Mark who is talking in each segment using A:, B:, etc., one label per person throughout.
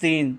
A: 3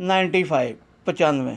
A: 95।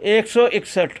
A: 161।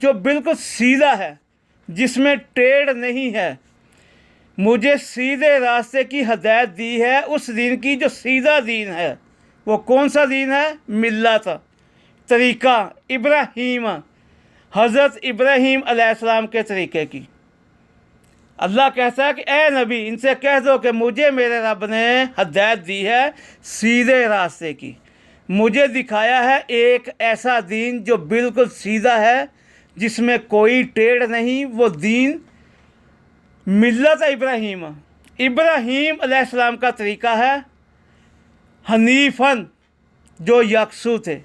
A: جو بالکل سیدھا ہے، جس میں ٹیڑھ نہیں ہے، مجھے سیدھے راستے کی ہدایت دی ہے، اس دین کی جو سیدھا دین ہے۔ وہ کون سا دین ہے؟ ملت، طریقہ ابراہیم، حضرت ابراہیم علیہ السلام کے طریقے کی۔ اللہ کہتا ہے کہ اے نبی ان سے کہہ دو کہ مجھے میرے رب نے ہدایت دی ہے سیدھے راستے کی، مجھے دکھایا ہے ایک ایسا دین جو بالکل سیدھا ہے، جس میں کوئی ٹیڑھ نہیں۔ وہ دین ملت ابراہیم، ابراہیم علیہ السلام کا طریقہ ہے، حنیفاً، جو یکسو تھے،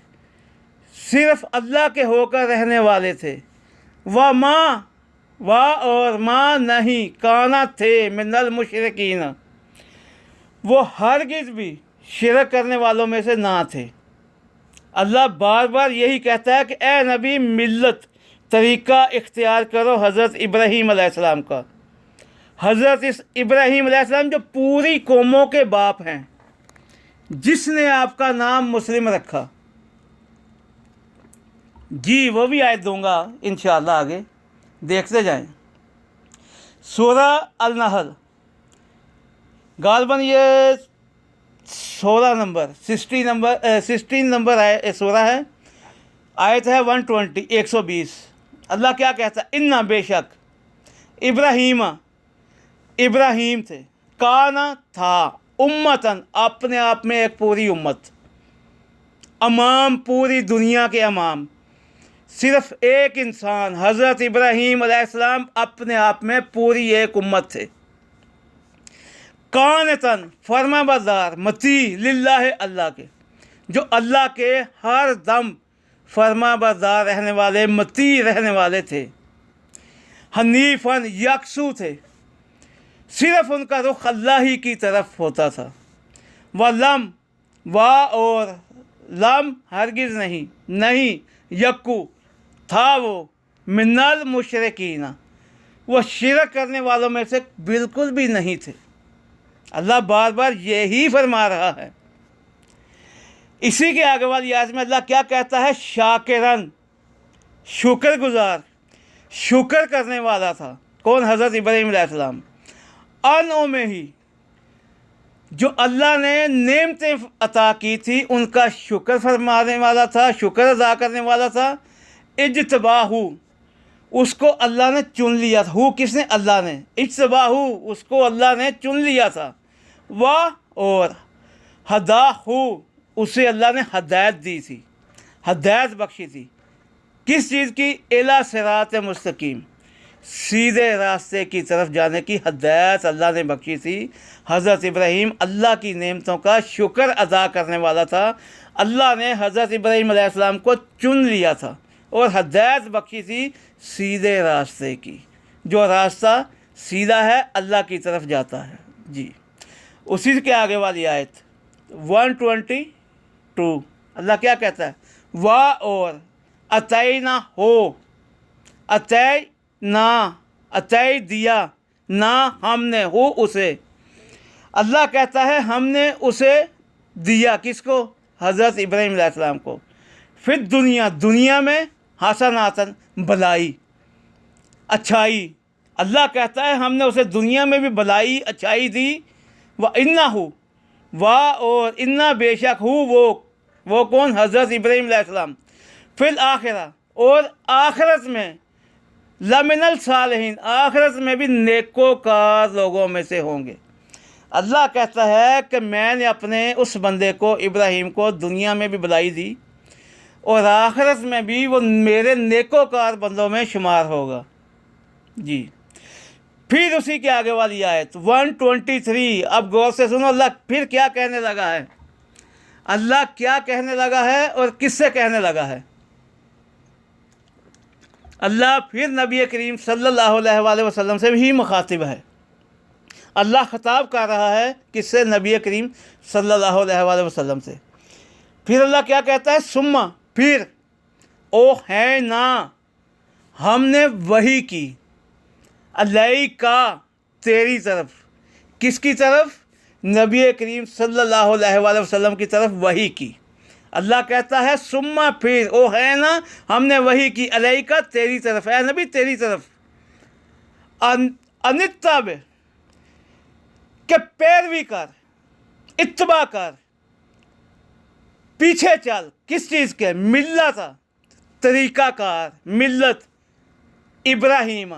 A: صرف اللہ کے ہو کر رہنے والے تھے۔ اور ماں نہیں، کانا تھے من المشرکین، وہ ہرگز بھی شرک کرنے والوں میں سے نہ تھے۔ اللہ بار بار یہی کہتا ہے کہ اے نبی ملت، طریقہ اختیار کرو حضرت ابراہیم علیہ السلام کا۔ حضرت ابراہیم علیہ السلام جو پوری قوموں کے باپ ہیں، جس نے آپ کا نام مسلم رکھا۔ جی وہ بھی آیت دوں گا انشاءاللہ، آگے دیکھتے جائیں۔ سورہ النحل، غالباً یہ 16 نمبر سورہ ہے، آیت ہے 120۔ اللہ کیا کہتا ہے؟ اِنَّا، بے شک، ابراہیم تھے، کانا تھا، امتاً، اپنے آپ میں ایک پوری امت، امام، پوری دنیا کے امام، صرف ایک انسان حضرت ابراہیم علیہ السلام اپنے آپ میں پوری ایک امت تھے۔ قانتاً، فرما بردار، مطیع للہ، اللہ کے، جو اللہ کے ہر دم فرما بردار رہنے والے، مطیع رہنے والے تھے۔ حنیفاً، یکسو تھے، صرف ان کا رخ اللہ ہی کی طرف ہوتا تھا۔ وَلَمْ، اور لم، ہرگز نہیں، یکو، تھا وہ، من المشرکین، وہ شرک کرنے والوں میں سے بالکل بھی نہیں تھے۔ اللہ بار بار یہی فرما رہا ہے۔ اسی کے آگے والی آیت میں اللہ کیا کہتا ہے؟ شاکرن، شکر گزار، شکر کرنے والا تھا۔ کون؟ حضرت ابراہیم علیہ السلام۔ میں ہی، جو اللہ نے نعمتیں عطا کی تھی ان کا شکر فرمانے والا تھا، شکر ادا کرنے والا تھا۔ اجتباہ، اس کو اللہ نے چن لیا تھا۔ کس نے؟ اللہ نے۔ اجتباہ، اس کو اللہ نے چن لیا تھا۔ اور ہداہ، اسے اللہ نے ہدایت دی تھی، ہدایت بخشی تھی۔ کس چیز کی؟ الی صراط مستقیم، سیدھے راستے کی طرف جانے کی ہدایت اللہ نے بخشی تھی۔ حضرت ابراہیم اللہ کی نعمتوں کا شکر ادا کرنے والا تھا۔ اللہ نے حضرت ابراہیم علیہ السلام کو چن لیا تھا اور ہدایت بخشی تھی سیدھے راستے کی۔ جو راستہ سیدھا ہے اللہ کی طرف جاتا ہے۔ جی اسی کے آگے والی آیت 122، اللہ کیا کہتا ہے؟ اور عطینا، عطی دیا، نہ ہم نے، اسے، اللہ کہتا ہے ہم نے اسے دیا، کس کو؟ حضرت ابراہیم علیہ السلام کو۔ پھر دنیا میں حسناتن، بلائی، اچھائی، اللہ کہتا ہے ہم نے اسے دنیا میں بھی بلائی، اچھائی دی۔ اور انا، بے شک، وہ کون؟ حضرت ابراہیم علیہ السلام۔ فی الآخرہ، اور آخرت میں، لمن الصالحین، آخرت میں بھی نیکوکار لوگوں میں سے ہوں گے۔ اللہ کہتا ہے کہ میں نے اپنے اس بندے کو، ابراہیم کو، دنیا میں بھی بلائی دی اور آخرت میں بھی وہ میرے نیکوکار بندوں میں شمار ہوگا۔ جی پھر اسی کے آگے والی آیت 123، اب غور سے سنو، اللہ پھر کیا کہنے لگا ہے؟ اللہ کیا کہنے لگا ہے اور کس سے کہنے لگا ہے؟ اللہ پھر نبی کریم صلی اللہ علیہ وآلہ وسلم سے بھی مخاطب ہے۔ اللہ خطاب کر رہا ہے کس سے؟ نبی کریم صلی اللہ علیہ وآلہ وسلم سے۔ پھر اللہ کیا کہتا ہے؟ ثم، پھر، ہے نا، ہم نے وحی کی، علیکا، تیری طرف، کس کی طرف؟ نبی کریم صلی اللہ علیہ وآلہ وسلم کی طرف وحی کی۔ اللہ کہتا ہے سما پھر او ہے نا ہم نے وحی کی علیکا تیری طرف، اے نبی تیری طرف، انتب کہ پیروی کر، اتباع کر، پیچھے چل، کس چیز کے؟ ملت، طریقہ کار، ملت ابراہیم،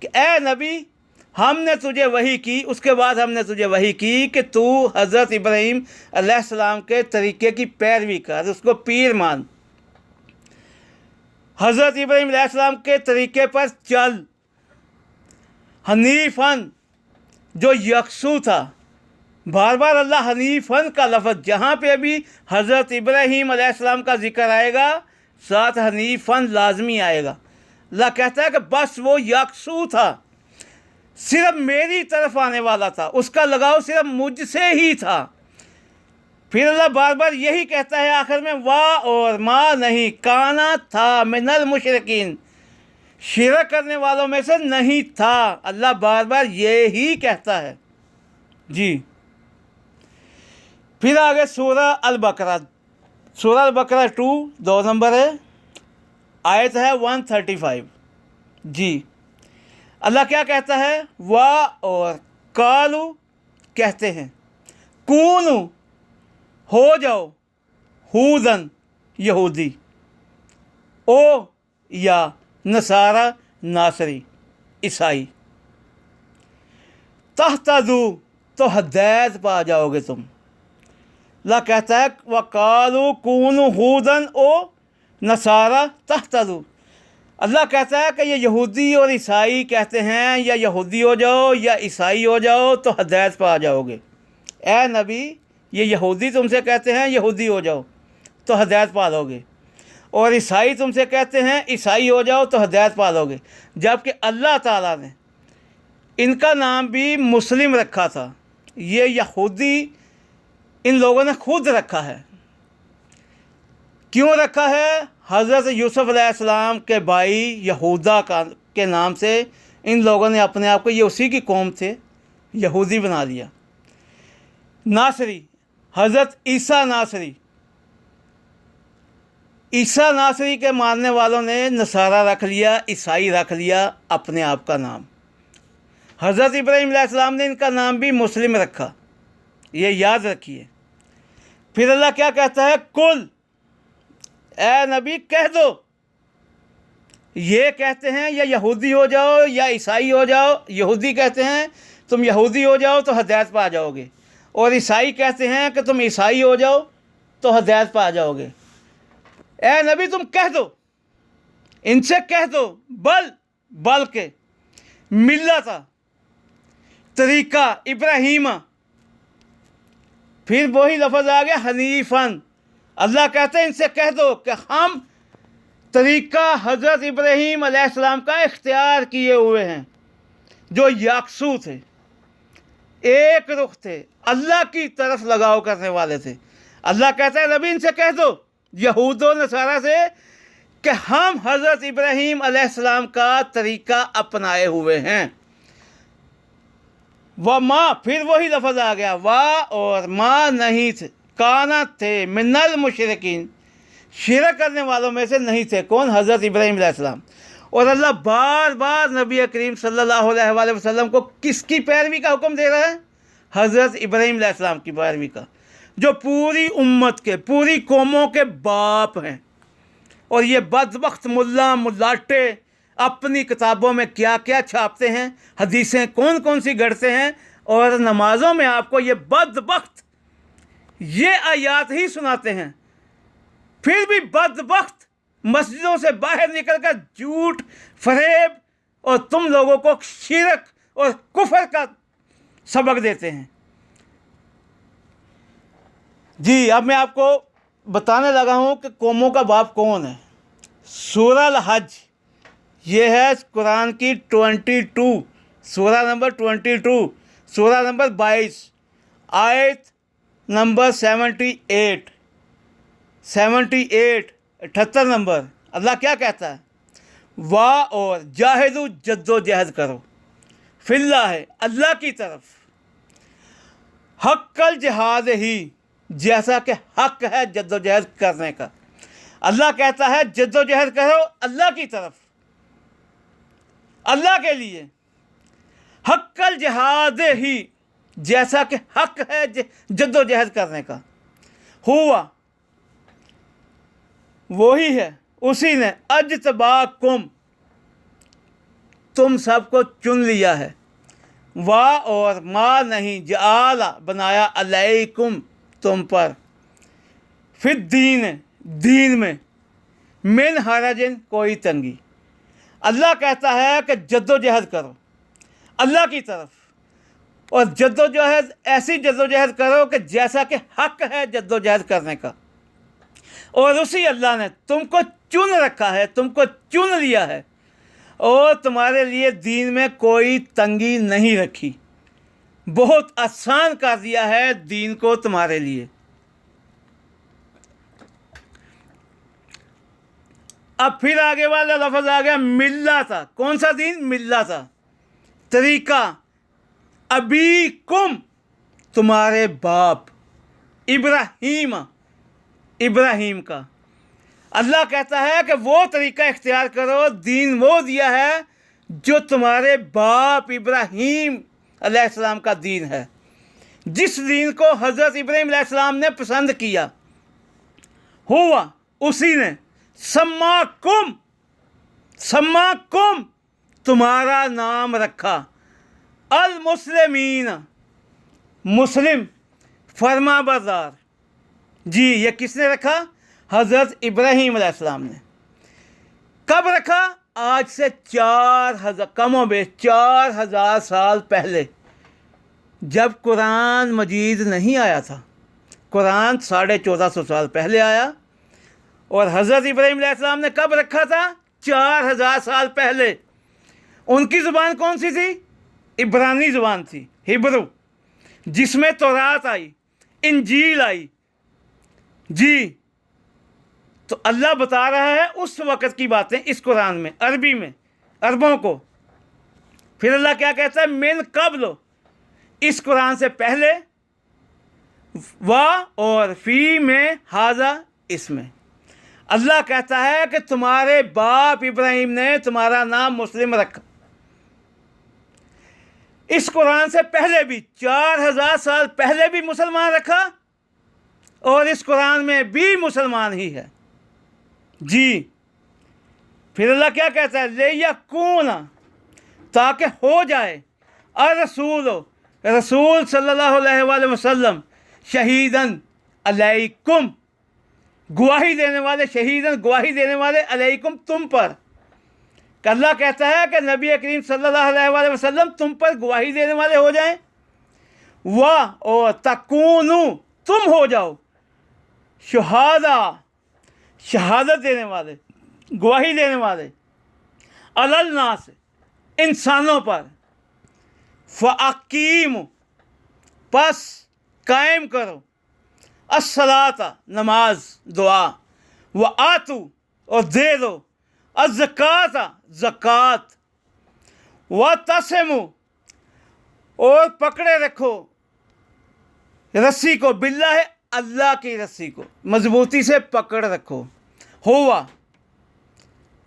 A: کہ اے نبی ہم نے تجھے وحی کی، اس کے بعد ہم نے تجھے وحی کی کہ تو حضرت ابراہیم علیہ السلام کے طریقے کی پیروی کر، اس کو پیر مان، حضرت ابراہیم علیہ السلام کے طریقے پر چل، حنیفاً جو یکسو تھا۔ بار بار اللہ حنیفاً کا لفظ، جہاں پہ ابھی حضرت ابراہیم علیہ السلام کا ذکر آئے گا ساتھ حنیفاً لازمی آئے گا۔ اللہ کہتا ہے کہ بس وہ یکسو تھا، صرف میری طرف آنے والا تھا، اس کا لگاؤ صرف مجھ سے ہی تھا۔ پھر اللہ بار بار یہی کہتا ہے آخر میں، واہ اور ماں نہیں، کانا تھا من المشرکین، شرک کرنے والوں میں سے نہیں تھا۔ اللہ بار بار یہی کہتا ہے جی۔ پھر آگے سورہ البقرہ، سورہ البقرہ 2 2 نمبر ہے، آیت ہے 135 جی۔ اللہ کیا کہتا ہے؟ وا اور کالو کہتے ہیں، کونو ہو جاؤ، ہودن یہودی، او یا نصارہ ناصری عیسائی، تہتدو تو ہدایت پا جاؤ گے تم۔ اللہ کہتا ہے وقالو کونو ہودن او نصارہ تہتدو۔ اللہ کہتا ہے کہ یہ یہودی اور عیسائی کہتے ہیں یا یہودی ہو جاؤ یا عیسائی ہو جاؤ تو ہدایت پا جاؤ گے۔ اے نبی یہ یہودی تم سے کہتے ہیں یہودی ہو جاؤ تو ہدایت پا لو گے، اور عیسائی تم سے کہتے ہیں عیسائی ہو جاؤ تو ہدایت پا لو گے، جبکہ اللہ تعالیٰ نے ان کا نام بھی مسلم رکھا تھا۔ یہ یہودی ان لوگوں نے خود رکھا ہے۔ کیوں رکھا ہے؟ حضرت یوسف علیہ السلام کے بھائی یہودا کے نام سے ان لوگوں نے اپنے آپ کو، یہ اسی کی قوم تھے، یہودی بنا لیا۔ ناصری، حضرت عیسیٰ ناصری، عیسیٰ ناصری کے ماننے والوں نے نصارہ رکھ لیا، عیسائی رکھ لیا اپنے آپ کا نام۔ حضرت ابراہیم علیہ السلام نے ان کا نام بھی مسلم رکھا، یہ یاد رکھیے۔ پھر اللہ کیا کہتا ہے؟ کل، اے نبی کہہ دو، یہ کہتے ہیں یا یہودی ہو جاؤ یا عیسائی ہو جاؤ، یہودی کہتے ہیں تم یہودی ہو جاؤ تو ہدایت پا جاؤ گے، اور عیسائی کہتے ہیں کہ تم عیسائی ہو جاؤ تو ہدایت پا جاؤ گے۔ اے نبی تم کہہ دو، ان سے کہہ دو، بلکہ ملت، طریقہ ابراہیم، پھر وہی لفظ آ گیا حنیفاً۔ اللہ کہتے ہیں ان سے کہہ دو کہ ہم طریقہ حضرت ابراہیم علیہ السلام کا اختیار کیے ہوئے ہیں، جو یکسو تھے، ایک رخ تھے، اللہ کی طرف لگاؤ کرنے والے تھے۔ اللہ کہتا ہے نبی ان سے کہہ دو، یہود و نصارہ سے، کہ ہم حضرت ابراہیم علیہ السلام کا طریقہ اپنائے ہوئے ہیں۔ وَمَا، پھر وہی لفظ آ گیا، وا اور ماں نہیں تھے، کانا تھے من المشرکین، شرک کرنے والوں میں سے نہیں تھے۔ کون؟ حضرت ابراہیم علیہ السلام۔ اور اللہ بار بار نبی کریم صلی اللہ علیہ وآلہ وسلم کو کس کی پیروی کا حکم دے رہا ہے؟ حضرت ابراہیم علیہ السلام کی پیروی کا، جو پوری امت کے، پوری قوموں کے باپ ہیں۔ اور یہ بدبخت ملاٹے اپنی کتابوں میں کیا کیا چھاپتے ہیں، حدیثیں کون کون سی گڑھتے ہیں، اور نمازوں میں آپ کو یہ بدبخت یہ آیات ہی سناتے ہیں، پھر بھی بدبخت مسجدوں سے باہر نکل کر جھوٹ، فریب اور تم لوگوں کو شرک اور کفر کا سبق دیتے ہیں۔ جی اب میں آپ کو بتانے لگا ہوں کہ قوموں کا باپ کون ہے۔ سورہ الحج، یہ ہے قرآن کی 22، سورہ نمبر 22، سورہ نمبر 22، آیت نمبر 78، 78 نمبر۔ اللہ کیا کہتا ہے؟ وا اور جاہدو، جد و جہد کرو، فی اللہ ہے، اللہ کی طرف، حق الجہاد ہی، جیسا کہ حق ہے جد و جہد کرنے کا۔ اللہ کہتا ہے جد و جہد کرو اللہ کی طرف، اللہ کے لیے، حق الجہاد ہی، جیسا کہ حق ہے جد و جہد کرنے کا، ہوا وہی ہے، اسی نے اجتباکم، تم سب کو چن لیا ہے، اور ما نہیں، جعل بنایا، علیکم تم پر، فی الدین دین میں، من حرجن کوئی تنگی۔ اللہ کہتا ہے کہ جد و جہد کرو اللہ کی طرف، اور جد و جہد ایسی جد و جہد کرو کہ جیسا کہ حق ہے جد و جہد کرنے کا، اور اسی اللہ نے تم کو چن رکھا ہے، تم کو چن لیا ہے، اور تمہارے لیے دین میں کوئی تنگی نہیں رکھی، بہت آسان کر دیا ہے دین کو تمہارے لیے۔ اب پھر آگے والا لفظ آ گیا ملہ تھا، کون سا دین؟ ملہ تھا، طریقہ، ابیکم تمہارے باپ، ابراہیم کا۔ اللہ کہتا ہے کہ وہ طریقہ اختیار کرو، دین وہ دیا ہے جو تمہارے باپ ابراہیم علیہ السلام کا دین ہے، جس دین کو حضرت ابراہیم علیہ السلام نے پسند کیا، ہوا اسی نے، سماکم تمہارا نام رکھا، المسلمین مسلم فرما بردار، جی یہ کس نے رکھا؟ حضرت ابراہیم علیہ السلام نے۔ کب رکھا؟ آج سے 4000 کم و بیش 4000 سال پہلے، جب قرآن مجید نہیں آیا تھا۔ قرآن 1450 سال پہلے آیا، اور حضرت ابراہیم علیہ السلام نے کب رکھا تھا؟ 4000 سال پہلے۔ ان کی زبان کون سی تھی؟ عبرانی زبان تھی، ہبرو، جس میں تورات آئی، انجیل آئی، جی۔ تو اللہ بتا رہا ہے اس وقت کی باتیں اس قرآن میں، عربی میں، عربوں کو۔ پھر اللہ کیا کہتا ہے؟ من قبل، اس قرآن سے پہلے، اور فی میں، ہاذا اس میں۔ اللہ کہتا ہے کہ تمہارے باپ ابراہیم نے تمہارا نام مسلم رکھا، اس قرآن سے پہلے بھی 4000 سال پہلے بھی مسلمان رکھا، اور اس قرآن میں بھی مسلمان ہی ہے، جی۔ پھر اللہ کیا کہتا ہے؟ لیکون، تاکہ ہو جائے، الرسول، رسول صلی اللہ علیہ وآلہ وسلم، شہیدن علیکم، گواہی دینے والے، شہیدن گواہی دینے والے، علیکم تم پر۔ کہ اللہ کہتا ہے کہ نبی کریم صلی اللہ علیہ وآلہ وسلم تم پر گواہی دینے والے ہو جائیں، اور تکونو، تم ہو جاؤ، شہادہ، شہادت دینے والے، گواہی دینے والے، علی الناس، انسانوں پر، فاقیم، پس قائم کرو، الصلاۃ، نماز، دعا، وآتو، اور دے دو، الزکوٰۃ، زکوٰۃ، وَاعْتَصِمُوا، اور پکڑے رکھو رسی کو، باللہ، اللہ کی رسی کو مضبوطی سے پکڑ رکھو، ہوا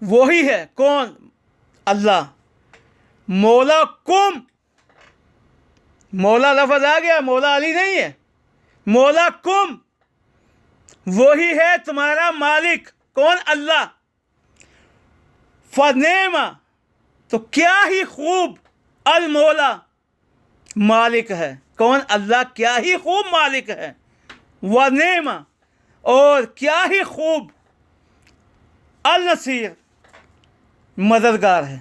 A: وہی ہے، کون؟ اللہ، مولا کم، مولا لفظ آ گیا، مولا علی نہیں ہے، مولا کم، وہی ہے تمہارا مالک، کون؟ اللہ، فنعم، تو کیا ہی خوب، المولا، مالک ہے، کون؟ اللہ، کیا ہی خوب مالک ہے، ونعم، اور کیا ہی خوب، النصیر، مددگار ہے،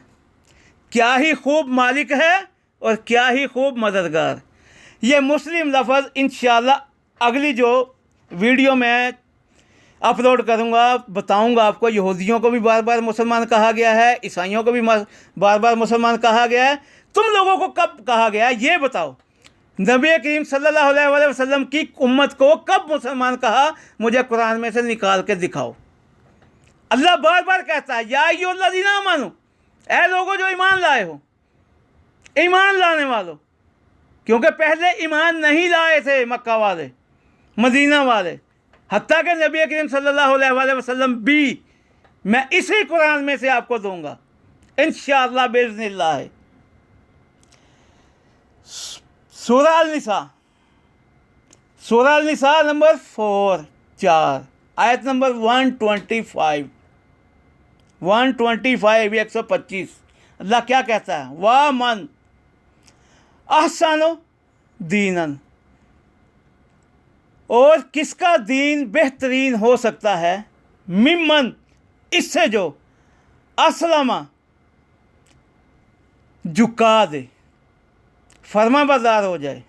A: کیا ہی خوب مالک ہے اور کیا ہی خوب مددگار۔ یہ مسلم لفظ انشاءاللہ اگلی جو ویڈیو میں اپلوڈ کروں گا بتاؤں گا آپ کو۔ یہودیوں کو بھی بار بار مسلمان کہا گیا ہے، عیسائیوں کو بھی بار بار مسلمان کہا گیا ہے، تم لوگوں کو کب کہا گیا ہے یہ بتاؤ؟ نبی کریم صلی اللہ علیہ وآلہ وسلم کی امت کو کب مسلمان کہا؟ مجھے قرآن میں سے نکال کے دکھاؤ۔ اللہ بار بار کہتا ہے یا ایھا الذین آمنوا، اے لوگوں جو ایمان لائے ہو، ایمان لانے والوں، کیونکہ پہلے ایمان نہیں لائے تھے مکہ والے، مدینہ والے، حتیٰ کہ نبی کریم صلی اللہ علیہ وسلم بھی میں اسی قرآن میں سے آپ کو دوں گا انشاءاللہ باذن اللہ ہے۔ سورہ النساء، سورہ النساء نمبر 4 آیت نمبر 125 125 اللہ کیا کہتا ہے؟ وَمَنْ احسن دیناً، اور کس کا دین بہترین ہو سکتا ہے، ممن، اس سے جو اسلم، جھکا دے، فرما بردار ہو جائے،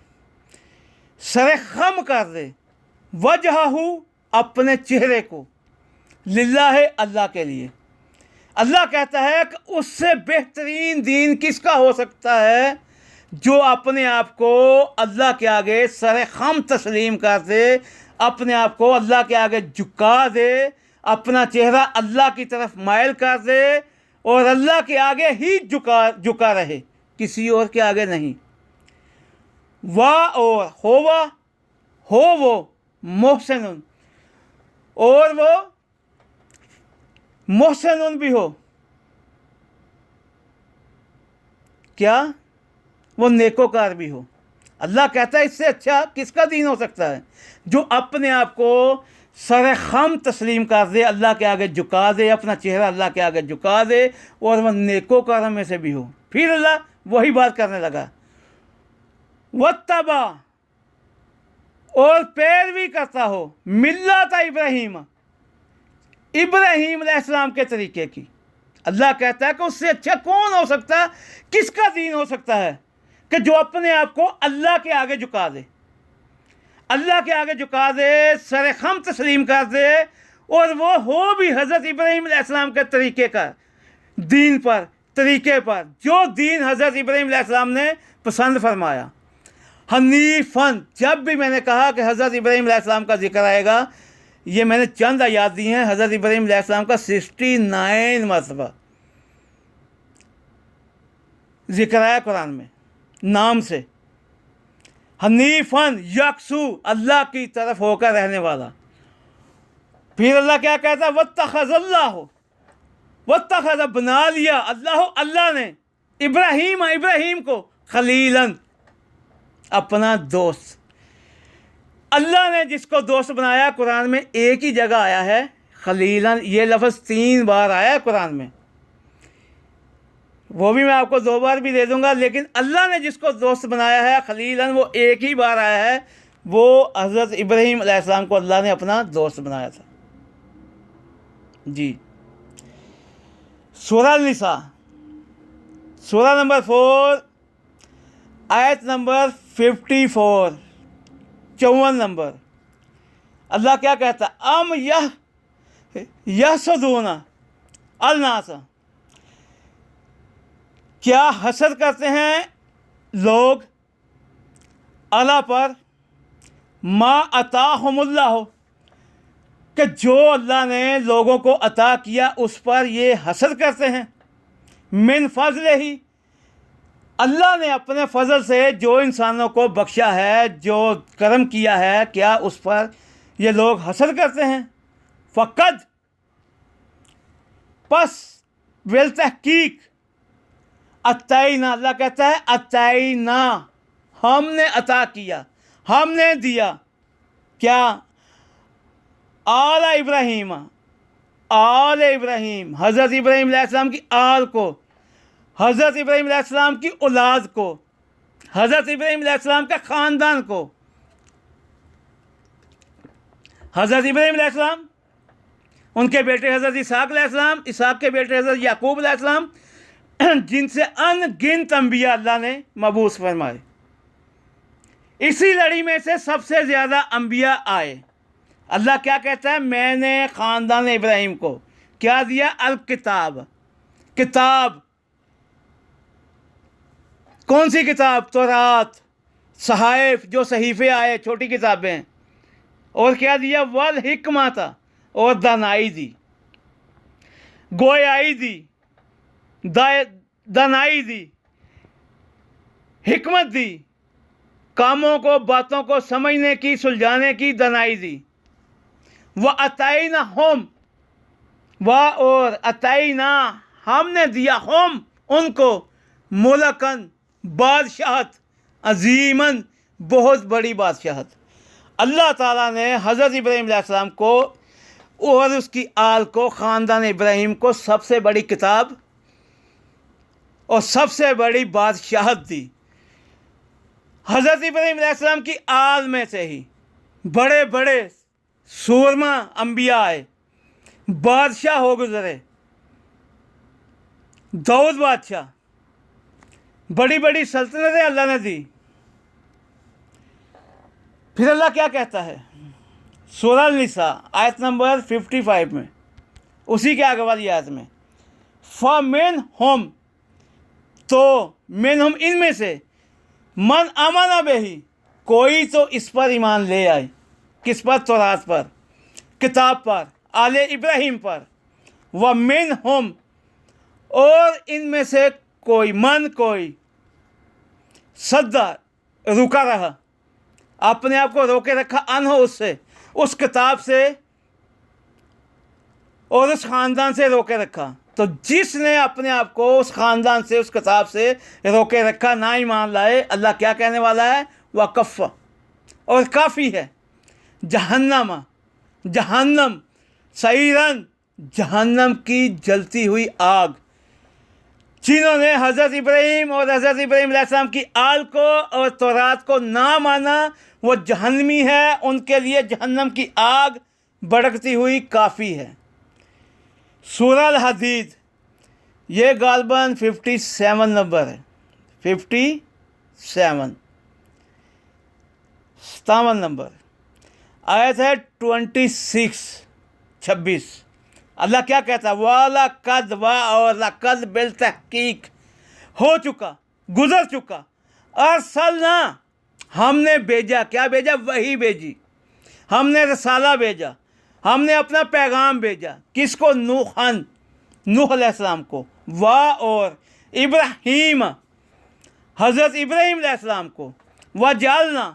A: سر خم کر دے، وجہہ، اپنے چہرے کو، للہ، اللہ کے لیے۔ اللہ کہتا ہے کہ اس سے بہترین دین کس کا ہو سکتا ہے، جو اپنے آپ کو اللہ کے آگے سر خم تسلیم کر دے، اپنے آپ کو اللہ کے آگے جھکا دے، اپنا چہرہ اللہ کی طرف مائل کر دے اور اللہ کے آگے ہی جھکا رہے، کسی اور کے آگے نہیں۔ اور ہو وہ محسن، اور وہ محسن بھی ہو، کیا؟ وہ نیکوکار بھی ہو۔ اللہ کہتا ہے اس سے اچھا کس کا دین ہو سکتا ہے، جو اپنے آپ کو سر خم تسلیم کر دے، اللہ کے آگے جھکا دے، اپنا چہرہ اللہ کے آگے جھکا دے، اور وہ نیکوکاروں میں سے بھی ہو۔ پھر اللہ وہی بات کرنے لگا، وَاتَّبَعَ، اور پیروی کرتا ہو، ملت ابراہیم، ابراہیم علیہ السلام کے طریقے کی۔ اللہ کہتا ہے کہ اس سے اچھا کون ہو سکتا ہے، کس کا دین ہو سکتا ہے کہ جو اپنے آپ کو اللہ کے آگے جھکا دے، اللہ کے آگے جھکا دے، سر خم تسلیم کر دے، اور وہ ہو بھی حضرت ابراہیم علیہ السلام کے طریقے کا، دین پر، طریقے پر، جو دین حضرت ابراہیم علیہ السلام نے پسند فرمایا۔ حنیفاً، جب بھی میں نے کہا کہ حضرت ابراہیم علیہ السلام کا ذکر آئے گا، یہ میں نے چند آیات دی ہیں، حضرت ابراہیم علیہ السلام کا 69 مرتبہ ذکر آیا قرآن میں نام سے۔ حنیفاً، یکسو، اللہ کی طرف ہو کر رہنے والا۔ پھر اللہ کیا کہتا ہے؟ واتخذ اللہ، واتخذ، بنا لیا اللہ نے ابراہیم کو خلیلاً، اپنا دوست۔ اللہ نے جس کو دوست بنایا، قرآن میں ایک ہی جگہ آیا ہے خلیلاً، یہ لفظ 3 بار آیا ہے قرآن میں، وہ بھی میں آپ کو 2 بار بھی دے دوں گا، لیکن اللہ نے جس کو دوست بنایا ہے خلیلاً، وہ ایک ہی بار آیا ہے، وہ حضرت ابراہیم علیہ السلام کو اللہ نے اپنا دوست بنایا تھا۔ جی، سورہ النساء، سورہ نمبر 4 آیت نمبر 54، 54 نمبر۔ اللہ کیا کہتا ہے؟ ام یحسدون الناس، کیا حسد کرتے ہیں لوگ اللہ پر، ما عطاہم اللہ، کہ جو اللہ نے لوگوں کو عطا کیا اس پر یہ حسد کرتے ہیں، من فضل ہی، اللہ نے اپنے فضل سے جو انسانوں کو بخشا ہے، جو کرم کیا ہے، کیا اس پر یہ لوگ حسد کرتے ہیں؟ فقد، پس، بالتحقیق، عطینا، اللہ کہتا ہے عطینا، ہم نے عطا کیا، ہم نے دیا، کیا؟ آل ابراہیم، آل ابراہیم، حضرت ابراہیم علیہ السلام کی آل کو، حضرت ابراہیم علیہ السلام کی اولاد کو، حضرت ابراہیم علیہ السلام کا خاندان کو۔ حضرت ابراہیم علیہ السلام، ان کے بیٹے حضرت اسحاق علیہ السلام، اسحاق کے بیٹے حضرت یعقوب علیہ السلام، جن سے ان گنت انبیاء اللہ نے مبعوث فرمائے۔ اسی لڑی میں سے سب سے زیادہ انبیاء آئے۔ اللہ کیا کہتا ہے؟ میں نے خاندان ابراہیم کو کیا دیا؟ الکتاب، کتاب۔ کون سی کتاب؟ تورات، صحائف، جو صحیفے آئے، چھوٹی کتابیں۔ اور کیا دیا؟ والحکمت، اور دانائی دی، گویائی دی، دانائی دی، حکمت دی، کاموں کو باتوں کو سمجھنے کی سلجھانے کی دانائی دی۔ وَأَتَيْنَا ہم اور عطینا ہم نے دیا ہم ان کو ملکن بادشاہت عظیمن بہت بڑی بادشاہت۔ اللہ تعالیٰ نے حضرت ابراہیم علیہ السلام کو اور اس کی آل کو، خاندان ابراہیم کو سب سے بڑی کتاب اور سب سے بڑی بادشاہت دی۔ حضرت ابراہیم علیہ السلام کی آل میں سے ہی بڑے بڑے سورما انبیاء آئے، بادشاہ ہو گزرے، داؤد بادشاہ، بڑی بڑی سلطنتیں اللہ نے دی۔ پھر اللہ کیا کہتا ہے سورہ النساء آیت نمبر 55 میں، اسی کے آگے والی آیت میں، فَمِنْهُمْ تو منہم ان میں سے، من آمن بہی کوئی تو اس پر ایمان لے آئے، کس پر؟ تورات پر، کتاب پر، آل ابراہیم پر۔ وَمِنْهُمْ اور ان میں سے کوئی صدا رکا رہا، اپنے آپ کو روکے رکھا، انہو اس سے، اس کتاب سے اور اس خاندان سے روکے رکھا۔ تو جس نے اپنے آپ کو اس خاندان سے، اس کتاب سے روکے رکھا، نہ ایمان لائے، اللہ کیا کہنے والا ہے؟ وَكَفَّ اور کافی ہے، جہنم سعیراً جہنم کی جلتی ہوئی آگ۔ جنہوں نے حضرت ابراہیم اور حضرت ابراہیم علیہ السلام کی آل کو اور تورات کو نہ مانا، وہ جہنمی ہے، ان کے لیے جہنم کی آگ بھڑکتی ہوئی کافی ہے۔ سورہ الحدید یہ غالباً 57 نمبر ہے، 57 نمبر آیت ہے 26۔ اللہ کیا کہتا ہے؟ وَلَقَدْ اور لَقَدْ بالتحقیق ہو چکا، گزر چکا، ارسلنا ہم نے بھیجا، کیا بھیجا؟ وحی بھیجی، ہم نے رسالہ بھیجا، ہم نے اپنا پیغام بھیجا، کس کو؟ نوح علیہ السلام کو، اور ابراہیم حضرت ابراہیم علیہ السلام کو، وَجَعَلْنَا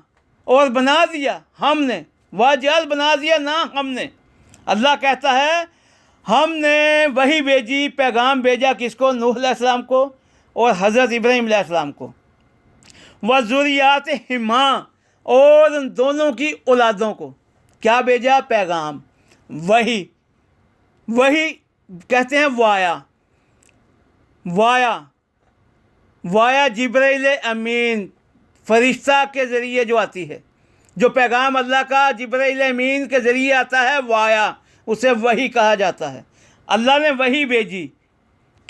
A: اور بنا دیا ہم نے، وَجَعَل بنا دیا نہ ہم نے، اللہ کہتا ہے ہم نے وہی بھیجی، پیغام بھیجا، کس کو؟ نوح علیہ السلام کو اور حضرت ابراہیم علیہ السلام کو۔ وَذُرِّيَّاتِهِمَا اور ان دونوں کی اولادوں کو کیا بھیجا؟ پیغام، وہی کہتے ہیں وایا جبرائیل امین، فرشتہ کے ذریعے جو آتی ہے، جو پیغام اللہ کا جبرائیل امین کے ذریعے آتا ہے، وایا، اسے وحی کہا جاتا ہے۔ اللہ نے وحی بھیجی،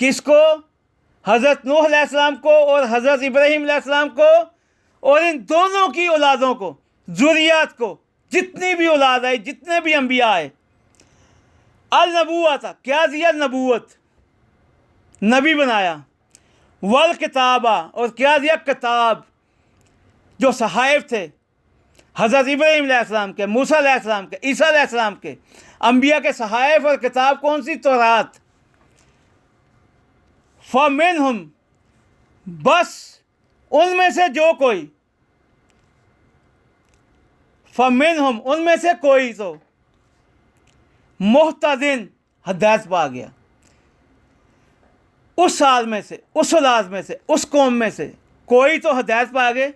A: کس کو؟ حضرت نوح علیہ السلام کو اور حضرت ابراہیم علیہ السلام کو، اور ان دونوں کی اولادوں کو، ذریات کو، جتنی بھی اولاد آئی، جتنے بھی انبیاء آئے۔ النبوت کیا دیا؟ نبوت، نبی بنایا۔ والکتابہ اور کیا دیا؟ کتاب، جو صحائف تھے حضرت ابراہیم علیہ السلام کے، موسیٰ علیہ السلام کے، عیسیٰ علیہ السلام کے، انبیاء کے صحائف اور کتاب کون سی؟ تورات۔ فَمِنْهُمْ بس ان میں سے جو کوئی، فَمِنْهُمْ ان میں سے کوئی تو مہتدٍ ہدایت پا گیا، اس سال میں سے، اس اولاد میں سے، اس قوم میں سے کوئی تو ہدایت پا گئے۔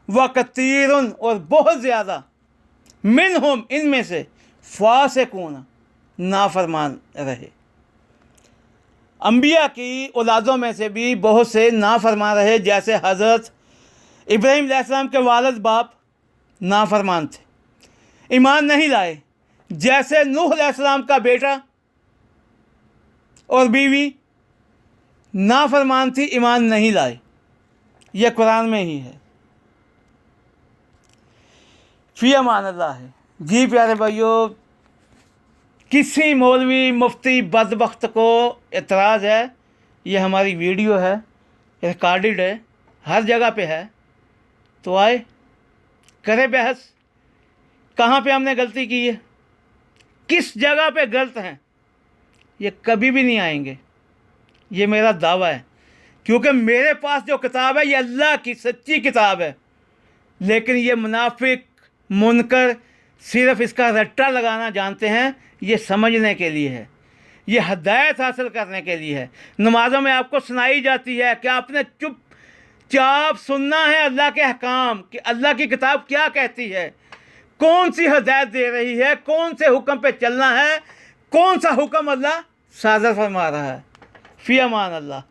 A: وَكَثِيرٌ اور بہت زیادہ، منہم ان میں سے، فاسقون نافرمان رہے۔ انبیاء کی اولادوں میں سے بھی بہت سے نافرمان رہے، جیسے حضرت ابراہیم علیہ السلام کے والد باپ نافرمان تھے، ایمان نہیں لائے، جیسے نوح علیہ السلام کا بیٹا اور بیوی نافرمان تھی، ایمان نہیں لائے، یہ قرآن میں ہی ہے۔ فی امان اللہ ہے۔ جی پیارے بھائیو، کسی مولوی مفتی بدبخت کو اعتراض ہے، یہ ہماری ویڈیو ہے، ریکارڈڈ ہے، ہر جگہ پہ ہے، تو آئے کرے بحث، کہاں پہ ہم نے غلطی کی ہے، کس جگہ پہ غلط ہیں، یہ کبھی بھی نہیں آئیں گے، یہ میرا دعویٰ ہے، کیونکہ میرے پاس جو کتاب ہے یہ اللہ کی سچی کتاب ہے، لیکن یہ منافق منکر صرف اس کا رٹا لگانا جانتے ہیں، یہ سمجھنے کے لیے ہے، یہ ہدایت حاصل کرنے کے لیے ہے۔ نمازوں میں آپ کو سنائی جاتی ہے کہ آپ نے چپ چاپ سننا ہے اللہ کے احکام، کہ اللہ کی کتاب کیا کہتی ہے، کون سی ہدایت دے رہی ہے، کون سے حکم پہ چلنا ہے، کون سا حکم اللہ صادر فرما رہا ہے۔ فی امان اللہ۔